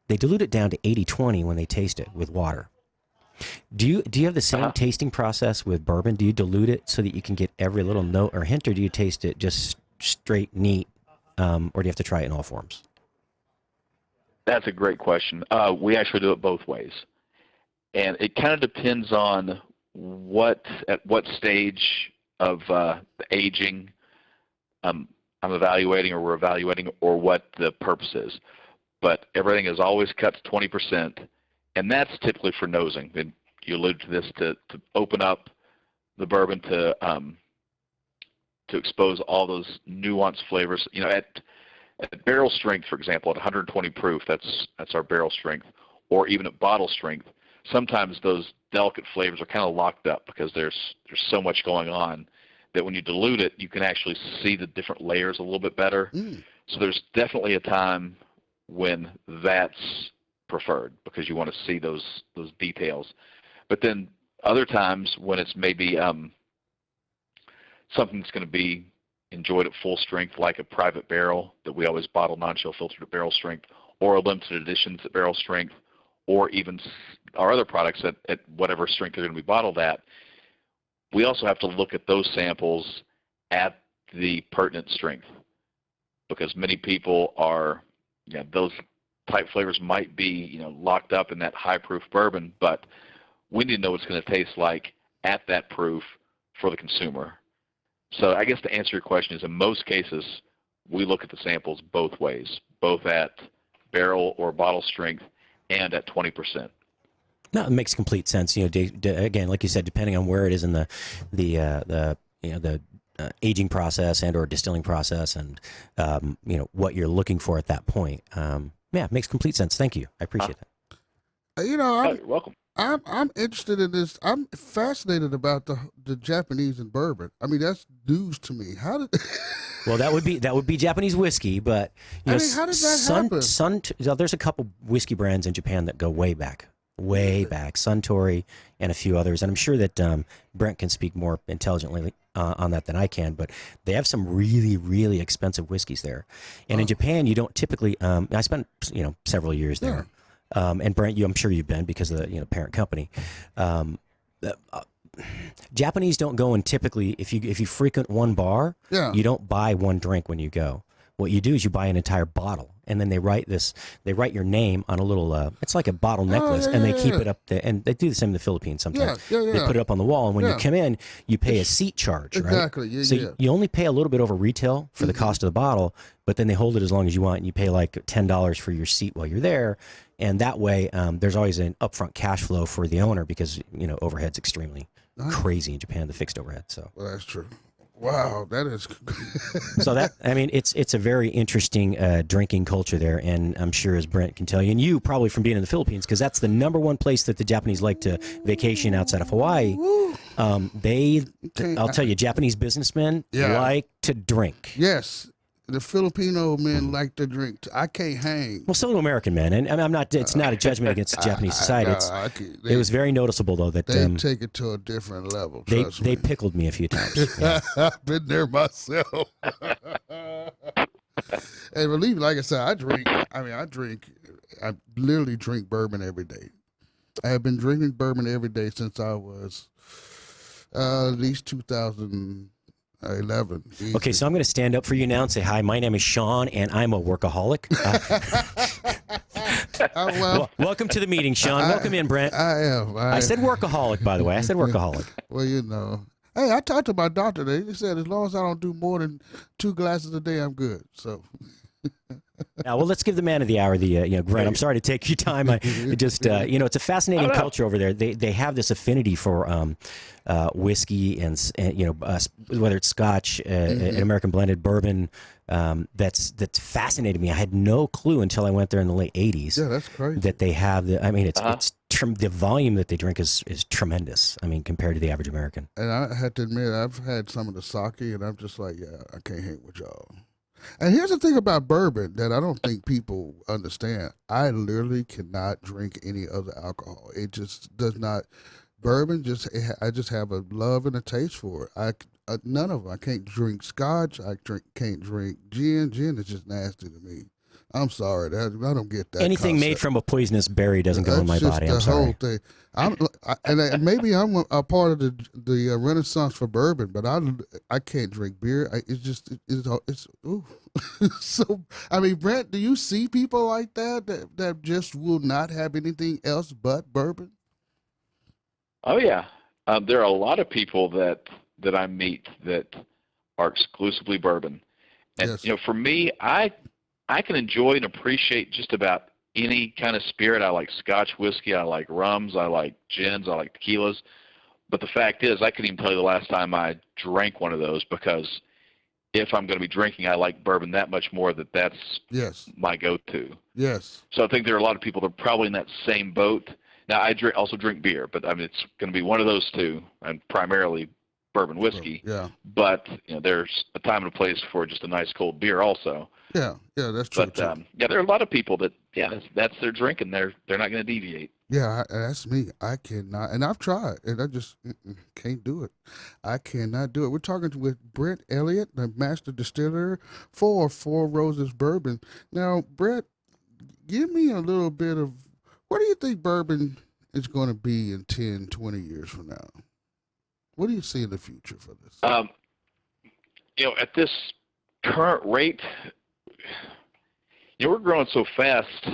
they dilute it down to 80-20 when they taste it with water. Do you have the same tasting process with bourbon? Do you dilute it so that you can get every little note or hint, or do you taste it just straight neat, or do you have to try it in all forms? That's a great question. We actually do it both ways, and it kind of depends on at what stage of the aging I'm evaluating, or we're evaluating, or what the purpose is. But everything is always cut to 20%, and that's typically for nosing. And you alluded to this, to open up the bourbon to expose all those nuanced flavors. At barrel strength, for example, at 120 proof, that's our barrel strength, or even at bottle strength, sometimes those delicate flavors are kind of locked up because there's so much going on that when you dilute it, you can actually see the different layers a little bit better. So there's definitely a time when that's preferred because you want to see those details. But then other times when it's maybe something that's going to be enjoyed at full strength, like a private barrel that we always bottle non-chill filtered at barrel strength, or a limited editions at barrel strength, or even our other products at whatever strength they're going to be bottled at, we also have to look at those samples at the pertinent strength, because many people are, those type flavors might be, locked up in that high proof bourbon, but we need to know what it's going to taste like at that proof for the consumer. So I guess to answer your question is, in most cases, we look at the samples both ways, both at barrel or bottle strength and at 20%. No, it makes complete sense. Again, like you said, depending on where it is in the aging process and or distilling process, and what you're looking for at that point. It makes complete sense. Thank you. I appreciate that. You're welcome. I'm interested in this. I'm fascinated about the Japanese and bourbon. That's news to me. How did? Well, that would be Japanese whiskey, but how did that happen? There's a couple whiskey brands in Japan that go way back, Suntory and a few others, and I'm sure that Brent can speak more intelligently on that than I can. But they have some really, really expensive whiskeys there, and in Japan you don't typically. I spent several years there. And Brent, I'm sure you've been because of the parent company. Japanese don't go and typically, if you frequent one bar, you don't buy one drink when you go. What you do is you buy an entire bottle, and then they write your name on a little, it's like a bottle necklace, and they keep it up there, and they do the same in the Philippines sometimes. They put it up on the wall, and when you come in, you pay a seat charge, right? Exactly. So you only pay a little bit over retail for the cost of the bottle, but then they hold it as long as you want, and you pay like $10 for your seat while you're there, and that way there's always an upfront cash flow for the owner because overhead's extremely crazy in Japan, the fixed overhead. So Well, that's true. Wow, that is. so that, I mean, it's a very interesting drinking culture there, and I'm sure, as Brent can tell you, and you probably from being in the Philippines, because that's the number one place that the Japanese like to vacation outside of Hawaii. I'll tell you, Japanese businessmen like to drink. Yes. The Filipino men like to drink. I can't hang. Well, so do American men, and I'm not. It's not a judgment against Japanese society. It was very noticeable, though, that they take it to a different level. Trust they me. pickled me a few times. Yeah. I've been there myself. Hey, believe me, like I said, I literally drink bourbon every day. I have been drinking bourbon every day since I was at least 2011. Easy. Okay, so I'm going to stand up for you now and say, hi, my name is Sean, and I'm a workaholic. Welcome to the meeting, Sean. Welcome in, Brent. I am. I said workaholic, by the way. I said workaholic. Well, you know. Hey, I talked to my doctor today. He said as long as I don't do more than 2 glasses a day, I'm good. So. Now, well, let's give the man of the hour the, Grant, I'm sorry to take your time. I just, it's a fascinating culture over there. They have this affinity for whiskey and whether it's Scotch, an American blended bourbon. That's fascinated me. I had no clue until I went there in the late 80s. Yeah, that's crazy. That they have the volume that they drink is tremendous. I mean, compared to the average American. And I had to admit, I've had some of the sake, and I'm just like, yeah, I can't hang with y'all. And here's the thing about bourbon that I don't think people understand. I literally cannot drink any other alcohol. It just does not. Bourbon, I just have a love and a taste for it. None of them. I can't drink Scotch. Can't drink gin. Gin is just nasty to me. I'm sorry. I don't get that. Anything concept. Made from a poisonous berry doesn't go in my body. I'm sorry. Whole thing. Maybe I'm a part of the renaissance for bourbon, but I can't drink beer. It's ooh. So I mean, Brent, do you see people like that just will not have anything else but bourbon? Oh yeah, there are a lot of people that I meet that are exclusively bourbon, and yes. For me, I can enjoy and appreciate just about any kind of spirit. I like Scotch whiskey, I like rums, I like gins, I like tequilas. But the fact is, I couldn't even tell you the last time I drank one of those, because if I'm going to be drinking, I like bourbon that much more that's my go-to. Yes. So I think there are a lot of people that are probably in that same boat. Now, I also drink beer, but I mean, it's going to be one of those two, and primarily bourbon whiskey. Yeah. But there's a time and a place for just a nice cold beer also. Yeah, that's true. But there are a lot of people that that's their drink, and they're not going to deviate. Yeah, that's me. I cannot, and I've tried, and I just can't do it. I cannot do it. We're talking with Brent Elliott, the master distiller for Four Roses Bourbon. Now, Brent, give me a little bit of, what do you think bourbon is going to be in 10, 20 years from now? What do you see in the future for this? At this current rate, we're growing so fast.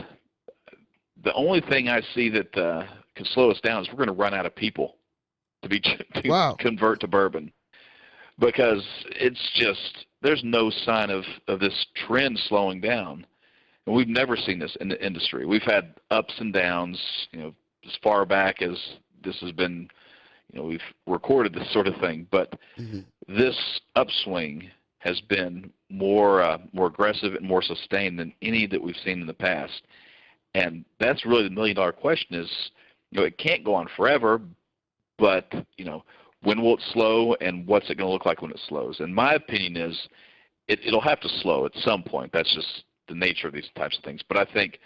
The only thing I see that can slow us down is we're going to run out of people to convert to bourbon, because it's just, there's no sign of this trend slowing down. And we've never seen this in the industry. We've had ups and downs, as far back as this has been, we've recorded this sort of thing. But this upswing has been more aggressive and more sustained than any that we've seen in the past. And that's really the million-dollar question is, it can't go on forever, but, when will it slow, and what's it going to look like when it slows? And my opinion is it'll have to slow at some point. That's just the nature of these types of things. But I think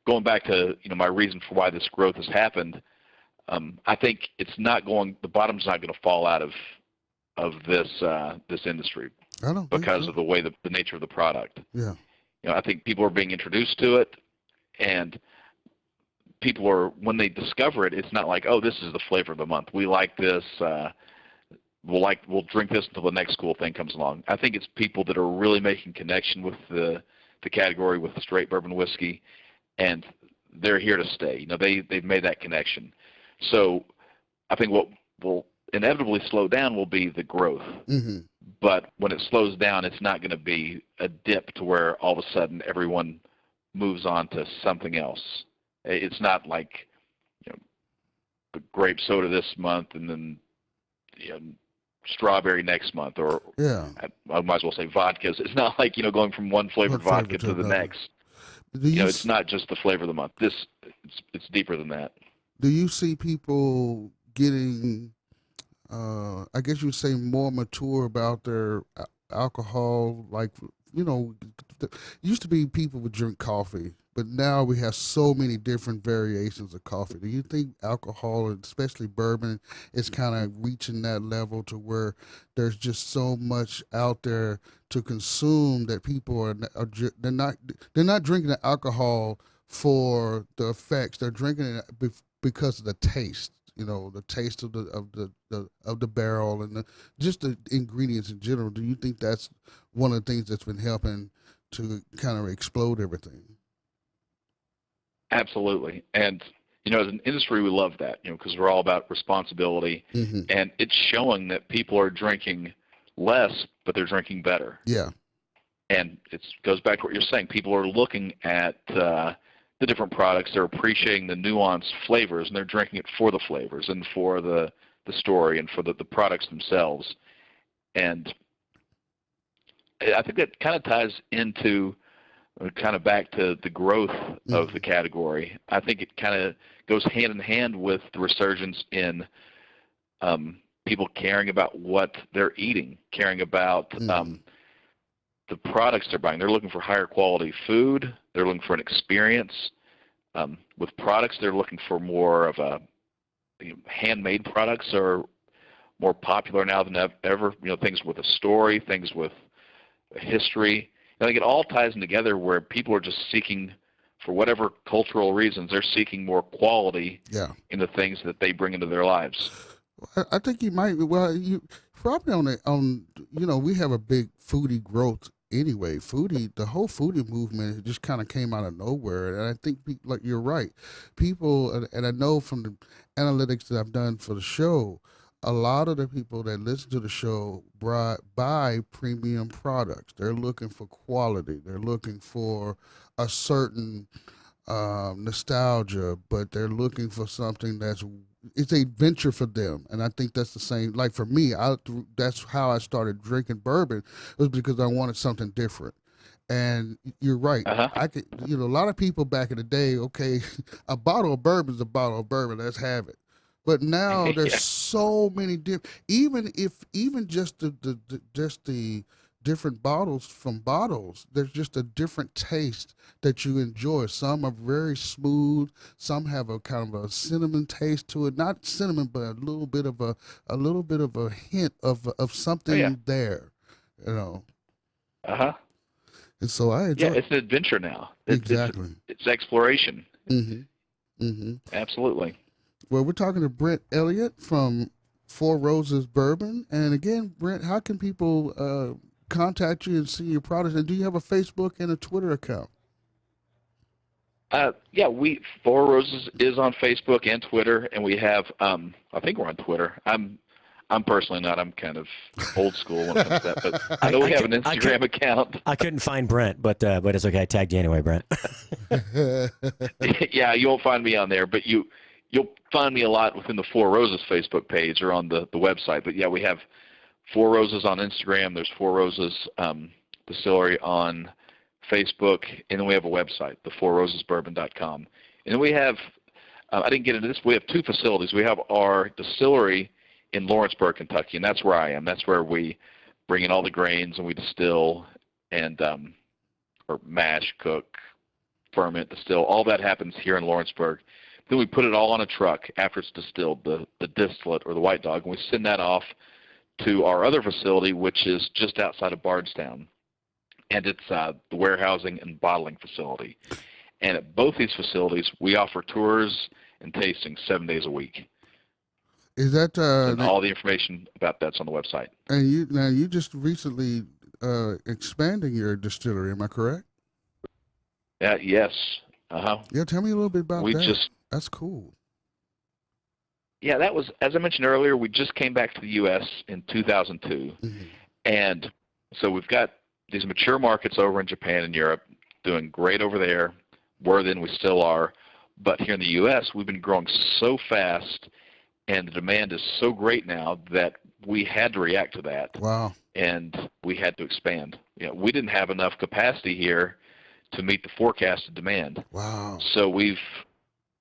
going back to, my reason for why this growth has happened, I think it's not going, the bottom's not going to fall out of this industry because of the way the nature of the product. Yeah. I think people are being introduced to it, and people are, when they discover it, it's not like, oh, this is the flavor of the month. We like this. We'll drink this until the next cool thing comes along. I think it's people that are really making connection with the category, with the straight bourbon whiskey, and they're here to stay. They've made that connection. So I think what will inevitably slow down will be the growth. Mm-hmm. But when it slows down, it's not going to be a dip to where all of a sudden everyone moves on to something else. It's not like the grape soda this month and then strawberry next month, or Yeah. I might as well say vodka. It's not like going from one flavored One flavor vodka to to the another. next. Do you It's not just the flavor of the month. It's deeper than that. do you see people getting, I guess you would say, more mature about their alcohol? Like, it used to be people would drink coffee, but now we have so many different variations of coffee. Do you think alcohol, and especially bourbon, is kind of reaching that level to where there's just so much out there to consume that people they're not drinking the alcohol for the effects. They're drinking it because of the taste. The taste of the barrel and just the ingredients in general. Do you think that's one of the things that's been helping to kind of explode everything? Absolutely. And, as an industry, we love that, because we're all about responsibility. Mm-hmm. And it's showing that people are drinking less, but they're drinking better. Yeah. And it goes back to what you're saying. People are looking at the different products. They're appreciating the nuanced flavors, and they're drinking it for the flavors and for the story and for the products themselves. And I think that kind of ties into kind of back to the growth of the category. I think it kind of goes hand in hand with the resurgence in people caring about what they're eating, caring about the products they're buying. They're looking for higher quality food. They're looking for an experience. With products, they're looking for more of a handmade products are more popular now than ever. Things with a story, things with a history. I think it all ties in together where people are just seeking, for whatever cultural reasons, they're seeking more quality in the things that they bring into their lives. I think you might. Well, you probably we have a big foodie growth anyway. The whole foodie movement just kind of came out of nowhere, and I think like you're right. People, and I know from the analytics that I've done for the show, a lot of the people that listen to the show buy premium products. They're looking for quality. They're looking for a certain nostalgia, but they're looking for something it's a venture for them. And I think that's the same. Like for me, that's how I started drinking bourbon, was because I wanted something different. And you're right. I could, a lot of people back in the day, okay, a bottle of bourbon is a bottle of bourbon. Let's have it. But now there's so many different. Even just the different bottles, there's just a different taste that you enjoy. Some are very smooth. Some have a kind of a cinnamon taste to it. Not cinnamon, but a little bit of a hint of something there. And so I enjoy. Yeah, it's an adventure now. Exactly. It's exploration. Mm-hmm. Mm-hmm. Absolutely. Well, we're talking to Brent Elliott from Four Roses Bourbon. And again, Brent, how can people contact you and see your products? And do you have a Facebook and a Twitter account? Four Roses is on Facebook and Twitter, and we have I think we're on Twitter. I'm personally not. I'm kind of old school when it comes to that, but I know we have an Instagram account. I couldn't find Brent, but it's okay. I tagged you anyway, Brent. Yeah, you won't find me on there, but you'll find me a lot within the Four Roses Facebook page or on the website. But yeah, we have Four Roses on Instagram. There's Four Roses Distillery on Facebook, and then we have a website, thefourrosesbourbon.com. And then we have, I didn't get into this, we have two facilities. We have our distillery in Lawrenceburg, Kentucky, and that's where I am. That's where we bring in all the grains and we distill and or mash, cook, ferment, distill. All that happens here in Lawrenceburg. Then we put it all on a truck after it's distilled, the distillate or the white dog, and we send that off to our other facility, which is just outside of Bardstown. And it's the warehousing and bottling facility. And at both these facilities, we offer tours and tastings 7 days a week. Is that and all the information about that's on the website. And you just recently expanding your distillery, am I correct? Yes. Yeah, tell me a little bit about that. That's cool. Yeah, that was, as I mentioned earlier, we just came back to the U.S. in 2002. Mm-hmm. And so we've got these mature markets over in Japan and Europe doing great over there, where then we still are. But here in the U.S., we've been growing so fast, and the demand is so great now that we had to react to that. Wow. And we had to expand. We didn't have enough capacity here to meet the forecasted demand. Wow. So we've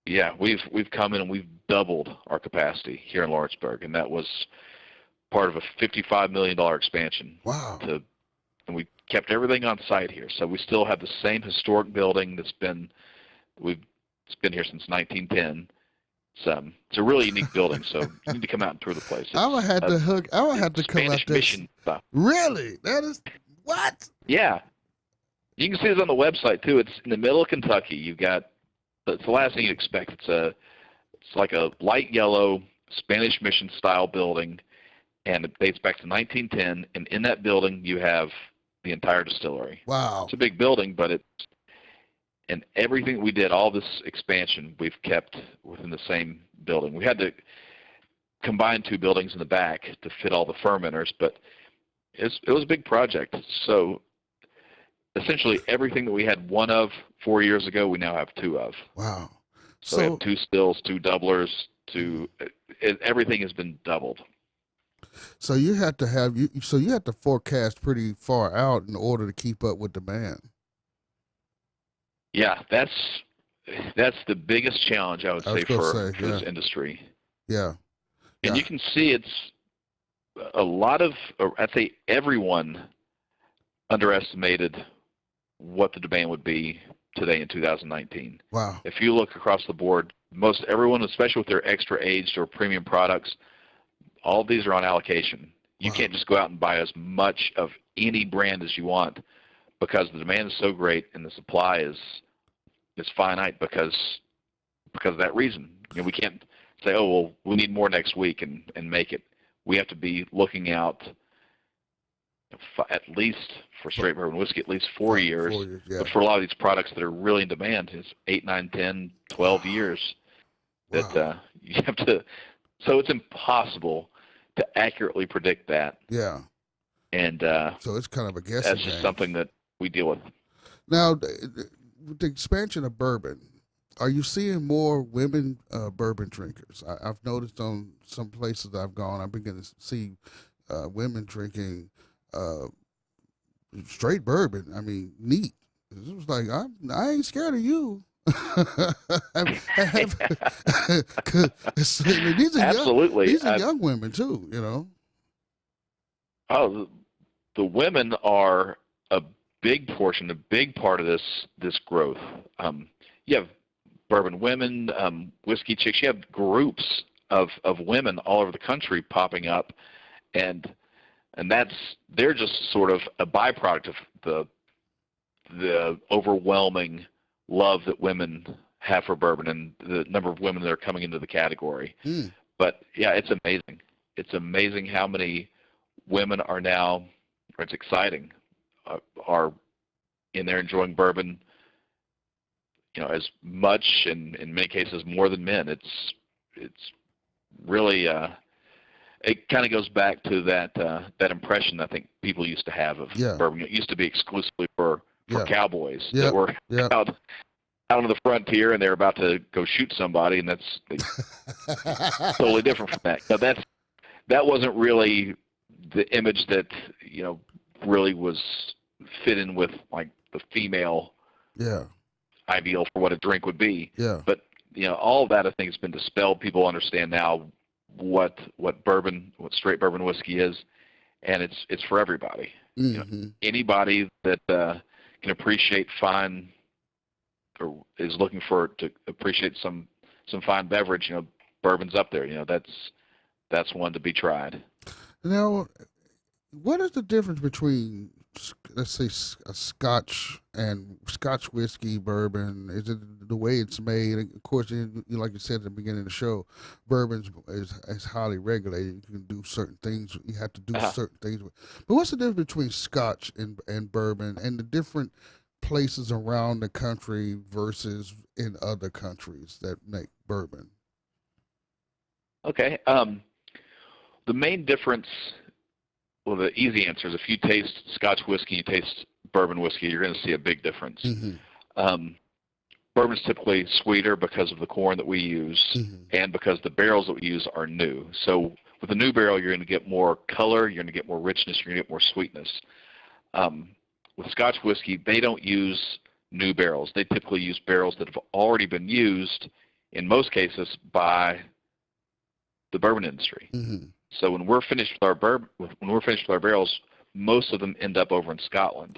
come in and we've doubled our capacity here in Lawrenceburg, and that was part of a $55 million expansion. Wow. And we kept everything on site here. So we still have the same historic building it's been here since 1910. It's a really unique building, so you need to come out and tour the place. I would have to come out there. Mission stuff. Really? That is what? Yeah. You can see this on the website too. It's in the middle of Kentucky. It's the last thing you'd expect. It's like a light yellow Spanish Mission style building, and it dates back to 1910. And in that building, you have the entire distillery. Wow. It's a big building, but and everything we did, all this expansion, we've kept within the same building. We had to combine 2 buildings in the back to fit all the fermenters, but it was a big project. So essentially everything that we had 1 of 4 years ago, we now have 2 of. Wow. So we have 2 stills, 2 doublers, everything has been doubled. So you had to forecast pretty far out in order to keep up with demand. Yeah, that's the biggest challenge, I would say, for this industry. Yeah. And you can see it's a lot of, I'd say everyone underestimated what the demand would be today in 2019. Wow. If you look across the board, most everyone, especially with their extra aged or premium products, all of these are on allocation. You can't just go out and buy as much of any brand as you want, because the demand is so great and the supply is finite because of that reason. We can't say, oh, well, we need more next week and make it. We have to be looking out at least for straight bourbon whiskey, at least 4 years. 4 years, yeah. But for a lot of these products that are really in demand, it's 8, 9, 10, 12 years that you have to. So it's impossible to accurately predict that. Yeah. And so it's kind of a guessing that's just game. something that we deal with. Now, with the expansion of bourbon, are you seeing more women bourbon drinkers? I've noticed on some places I've gone, I'm beginning to see women drinking straight bourbon. I mean, neat. It was like, I ain't scared of you. These are Absolutely. These are young women too, Oh, the women are a big portion, a big part of this growth. You have bourbon women, whiskey chicks. You have groups of women all over the country popping up, and they're just sort of a byproduct of the overwhelming love that women have for bourbon and the number of women that are coming into the category. But yeah, it's amazing. It's amazing how many women are now, or it's exciting, are in there enjoying bourbon, as much, and in many cases more than men. It's really, it kind of goes back to that impression I think people used to have of bourbon. It used to be exclusively for cowboys that were out on the frontier and they're about to go shoot somebody, and that's totally different from that. That wasn't really the image that really was fit in with like the female ideal for what a drink would be. But all of that I think has been dispelled. People understand now what straight bourbon whiskey is, and it's for everybody. Anybody that can appreciate fine, or is looking to appreciate some fine beverage, bourbon's up there. That's one to be tried. Now, what is the difference between, let's say, a Scotch and Scotch whiskey bourbon? Is it the way it's made? Of course, like you said at the beginning of the show, bourbon is highly regulated. You can do certain things. You have to do certain things. But what's the difference between Scotch and bourbon, and the different places around the country versus in other countries that make bourbon? Okay. The main difference, well, the easy answer is if you taste Scotch whiskey, you taste bourbon whiskey, you're going to see a big difference. bourbon's typically sweeter because of the corn that we use and because the barrels that we use are new. So with a new barrel, you're going to get more color, you're going to get more richness, you're going to get more sweetness. With Scotch whiskey, they don't use new barrels. They typically use barrels that have already been used, in most cases, by the bourbon industry. So when we're finished with our barrels, most of them end up over in Scotland.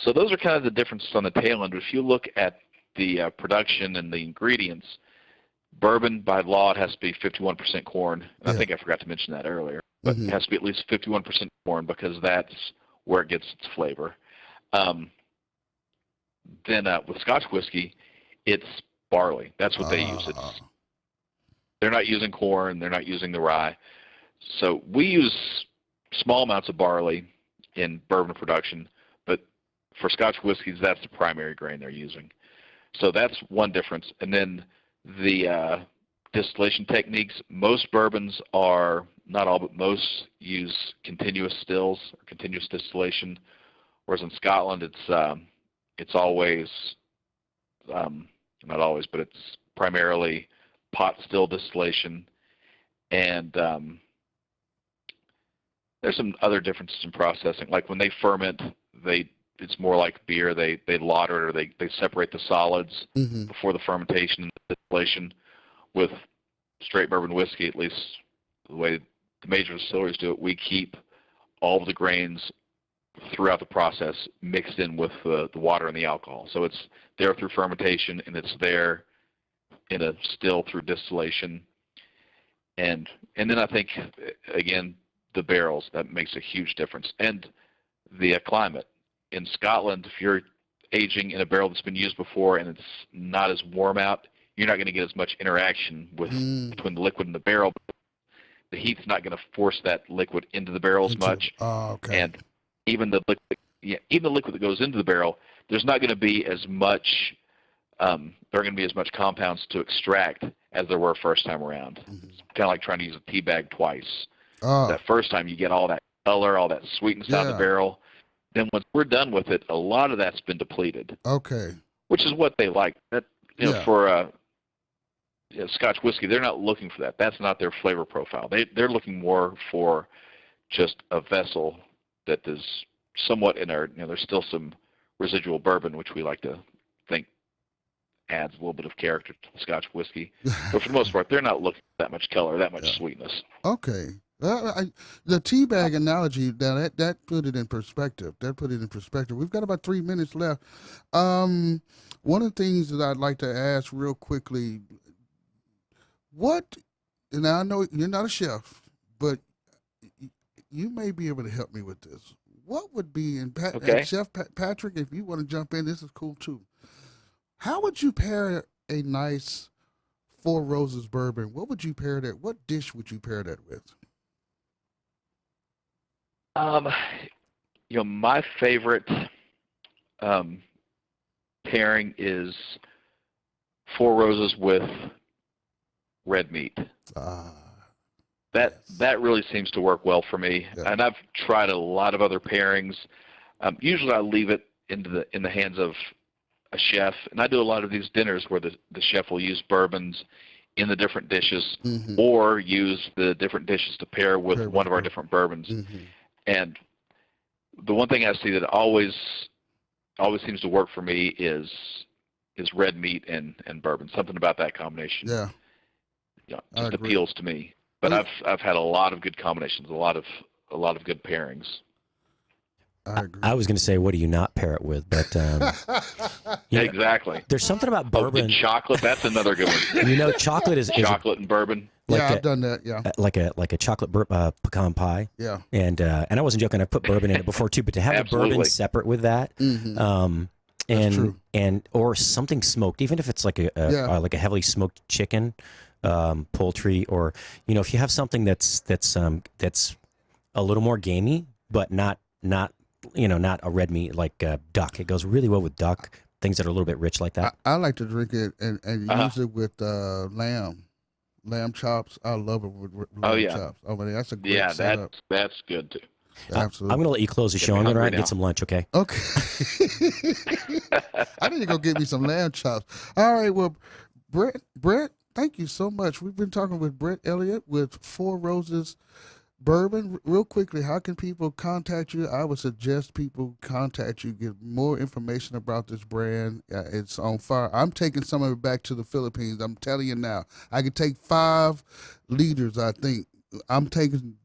So those are kind of the differences on the tail end. If you look at the production and the ingredients, bourbon by law it has to be 51% corn. And I think I forgot to mention that earlier, but it has to be at least 51% corn because that's where it gets its flavor. Then with Scotch whiskey, it's barley. That's what they use. They're not using corn. They're not using the rye. So we use small amounts of barley in bourbon production, but for Scotch whiskeys, that's the primary grain they're using. So that's one difference. And then the distillation techniques, most bourbons are, not all, but most use continuous stills or continuous distillation, whereas in Scotland it's always, not always, but it's primarily pot still distillation. And there's some other differences in processing. Like when they ferment, it's more like beer. They lauter it, or they separate the solids before the fermentation and the distillation. With straight bourbon whiskey, at least the way the major distilleries do it, we keep all of the grains throughout the process mixed in with the water and the alcohol. So it's there through fermentation, and it's there in a still through distillation. And then I think, again, the barrels, that makes a huge difference. And the climate. In Scotland, if you're aging in a barrel that's been used before and it's not as warm out, you're not going to get as much interaction between the liquid and the barrel. The heat's not going to force that liquid into the barrel as much. And even the liquid that goes into the barrel, there's not going to be as much. There are going to be as much compounds to extract as there were first time around. It's kind of like trying to use a tea bag twice. That first time you get all that color, all that sweetness out of the barrel. Then once we're done with it, a lot of that's been depleted. Which is what they like. That for Scotch whiskey, they're not looking for that. That's not their flavor profile. They're looking more for just a vessel that is somewhat inert. There's still some residual bourbon, which we like to think adds a little bit of character to the Scotch whiskey. But for the most part, they're not looking for that much color, that much sweetness. The tea bag analogy, that put it in perspective. We've got about 3 minutes left. One of the things that I'd like to ask real quickly, and I know you're not a chef, but you may be able to help me with this. What would be, and Chef Patrick, if you want to jump in, this is cool too. How would you pair a nice Four Roses bourbon? What dish would you pair that with? My favorite pairing is Four Roses with red meat. That really seems to work well for me. And I've tried a lot of other pairings. Usually I leave it in the hands of a chef, and I do a lot of these dinners where the chef will use bourbons in the different dishes, or use the different dishes to pair with one of our different bourbons. And the one thing I see that always seems to work for me is red meat and bourbon. Something about that combination, just appeals to me. But I've had a lot of good combinations, a lot of good pairings. I agree. I was going to say, what do you not pair it with? But exactly. There's something about bourbon. Chocolate. That's another good one. Chocolate is chocolate and bourbon. I've done that. Yeah, like a chocolate pecan pie. Yeah, and I wasn't joking. I put bourbon in it before too, but to have the bourbon separate with that, or something smoked, even if it's like a heavily smoked chicken, poultry, or if you have something that's a little more gamey, but not a red meat like duck. It goes really well with duck. Things that are a little bit rich like that. I like to drink it and use it with lamb chops. I love it with lamb chops. I mean, that's a great setup. that's good too. Absolutely. I'm going to let you close the show. I'm going to get some lunch, okay? Okay. I need to go get me some lamb chops. All right. Well, Brett, thank you so much. We've been talking with Brett Elliott with Four Roses Bourbon. Real quickly, how can people contact you? I would suggest people contact you, get more information about this brand. It's on fire. I'm taking some of it back to the Philippines. I'm telling you now. I could take 5 liters, I think.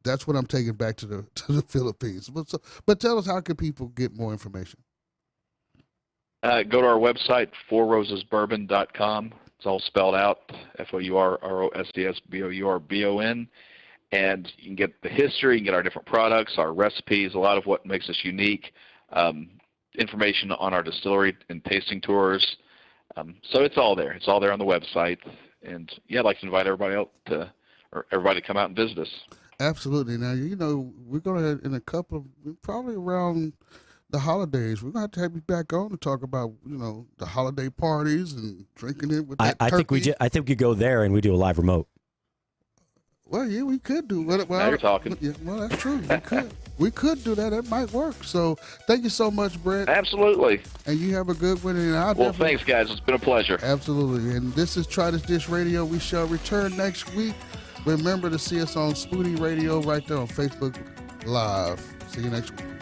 That's what I'm taking back to the Philippines. But tell us, how can people get more information? Go to our website, fourrosesbourbon.com. It's all spelled out, FOURROSESBOURBON. And you can get the history, you can get our different products, our recipes, a lot of what makes us unique, information on our distillery and tasting tours. So it's all there. It's all there on the website. And, yeah, I'd like to invite everybody to come out and visit us. Absolutely. Now, we're going to, in a couple of, probably around the holidays, we're going to have you back on to talk about, the holiday parties and drinking it with that turkey. I think we go there and we do a live remote. Well, yeah, we could do. Well, now you're talking. Yeah, well, that's true. We could do that. That might work. So, thank you so much, Brett. Absolutely. And you have a good one. And thanks, guys. It's been a pleasure. Absolutely. And this is Try This Dish Radio. We shall return next week. Remember to see us on Spoony Radio right there on Facebook Live. See you next week.